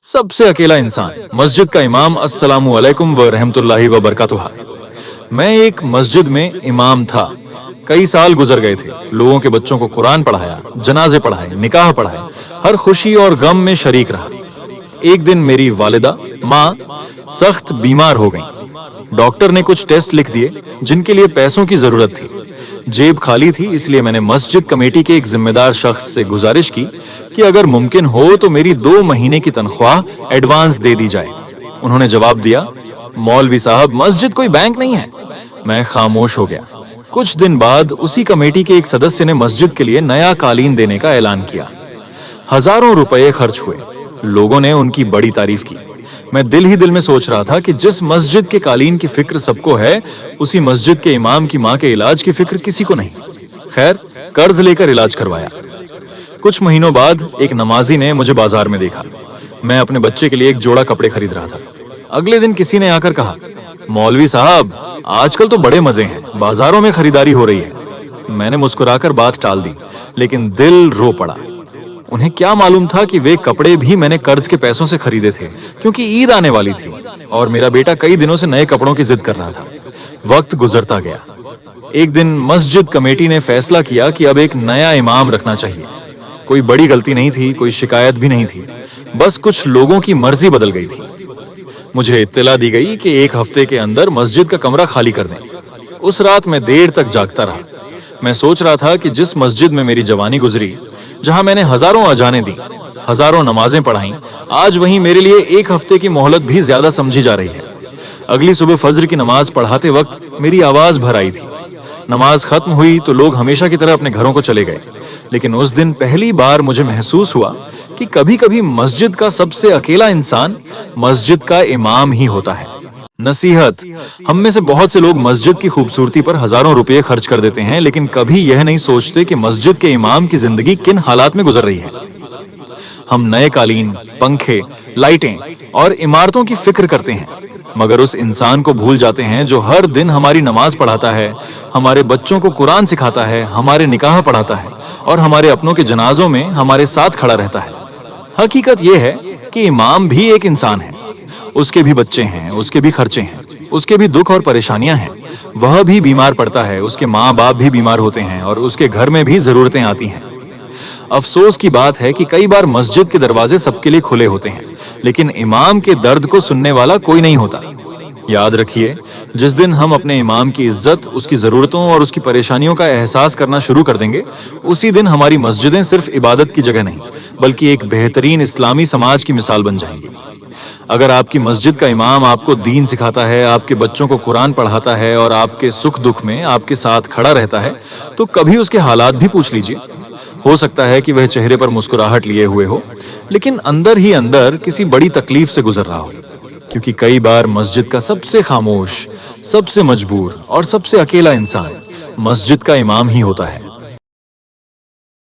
सबसे अकेला इंसान, मस्जिद का इमाम। अस्सलामु अलैकुम व रहमतुल्लाहि व बरकातुहा। मैं एक मस्जिद में इमाम था। कई साल गुजर गए थे। लोगों के बच्चों को कुरान पढ़ाया, जनाजे पढ़ाए, निकाह पढ़ाए, हर खुशी और गम में शरीक रहा। एक दिन मेरी वालिदा माँ सख्त बीमार हो गईं। डॉक्टर ने कुछ टेस्ट लिख दिए जिनके लिए पैसों की जरूरत थी। जेब खाली थी, इसलिए मैंने मस्जिद कमेटी के एक जिम्मेदार शख्स से गुजारिश की कि अगर मुमकिन हो तो मेरी 2 महीने की तनख्वाह एडवांस दे दी जाए। उन्होंने जवाब दिया, मौलवी साहब, मस्जिद कोई बैंक नहीं है। मैं खामोश हो गया। कुछ दिन बाद उसी कमेटी के एक सदस्य ने मस्जिद के लिए नया कालीन देने का ऐलान किया। हजारों रुपए खर्च हुए। लोगों ने उनकी बड़ी तारीफ की। मैं दिल ही दिल में सोच रहा था कि जिस मस्जिद के कालीन की फिक्र सबको है, उसी मस्जिद के इमाम की मां के इलाज की फिक्र किसी को नहीं। खैर, कर्ज लेकर इलाज करवाया। कुछ महीनों बाद एक नमाजी ने मुझे बाजार में देखा। मैं अपने बच्चे के लिए एक जोड़ा कपड़े खरीद रहा था। अगले दिन किसी ने आकर कहा, मौलवी साहब, आजकल तो बड़े मजे हैं, बाजारों में खरीदारी हो रही है। मैंने मुस्कुराकर बात टाल दी, लेकिन दिल रो पड़ा। उन्हें क्या मालूम था कि वे कपड़े भी मैंने कर्ज के पैसों से खरीदे थे, क्योंकि ईद आने वाली थी और मेरा बेटा कई दिनों से नए कपड़ों की जिद कर रहा था। वक्त गुजरता गया। एक दिन मस्जिद कमेटी ने फैसला किया कि अब एक नया इमाम रखना चाहिए। कोई बड़ी गलती नहीं थी, कोई शिकायत भी नहीं थी, बस कुछ लोगों की मर्जी बदल गई थी। मुझे इत्तला दी गई कि 1 हफ्ते के अंदर मस्जिद का कमरा खाली कर दें। उस रात मैं देर तक जागता रहा। मैं सोच रहा था कि जिस मस्जिद में मेरी जवानी गुजरी, जहां मैंने हजारों अजानें दी, हजारों नमाजें पढ़ाई, आज वहीं मेरे लिए 1 हफ्ते की मोहलत भी ज्यादा समझी जा रही है। अगली सुबह फज्र की नमाज पढ़ाते वक्त मेरी आवाज भर आई थी। नमाज खत्म हुई तो लोग हमेशा की तरह अपने घरों को चले गए, लेकिन उस दिन पहली बार मुझे महसूस हुआ कि कभी-कभी मस्जिद का सबसे अकेला इंसान मस्जिद का इमाम ही होता है। नसीहत, हम में से बहुत से लोग मस्जिद की खूबसूरती पर हजारों रुपए खर्च कर देते हैं, लेकिन कभी यह नहीं सोचते कि मस्जिद के इमाम की जिंदगी किन हालात में गुजर रही है। हम नए कालीन, पंखे, लाइटें और इमारतों की फिक्र करते हैं, मगर उस इंसान को भूल जाते हैं जो हर दिन हमारी नमाज पढ़ाता है, हमारे बच्चों को कुरान सिखाता है, हमारे निकाह पढ़ाता है और हमारे अपनों के जनाजों में हमारे साथ खड़ा रहता है। हकीकत यह है कि इमाम भी एक इंसान है। उसके भी बच्चे हैं, उसके भी खर्चे हैं, उसके भी दुख और परेशानियां हैं। वह भी बीमार पड़ता है, उसके माँ बाप भी बीमार होते हैं और उसके घर में भी जरूरतें आती हैं। अफसोस की बात है कि कई बार मस्जिद के दरवाजे सबके लिए खुले होते हैं, लेकिन इमाम के दर्द को सुनने वाला कोई नहीं होता। याद रखिए, जिस दिन हम अपने इमाम की इज्जत, उसकी जरूरतों और उसकी परेशानियों का एहसास करना शुरू कर देंगे, उसी दिन हमारी मस्जिदें सिर्फ इबादत की जगह नहीं, बल्कि एक बेहतरीन इस्लामी समाज की मिसाल बन जाएंगी। अगर आपकी मस्जिद का इमाम आपको दीन सिखाता है, आपके बच्चों को कुरान पढ़ाता है और आपके सुख दुख में आपके साथ खड़ा रहता है, तो कभी उसके हालात भी पूछ लीजिए। हो सकता है कि वह चेहरे पर मुस्कुराहट लिए हुए हो, लेकिन अंदर ही अंदर किसी बड़ी तकलीफ से गुजर रहा हो, क्योंकि कई बार मस्जिद का सबसे खामोश, सबसे मजबूर और सबसे अकेला इंसान मस्जिद का इमाम ही होता है।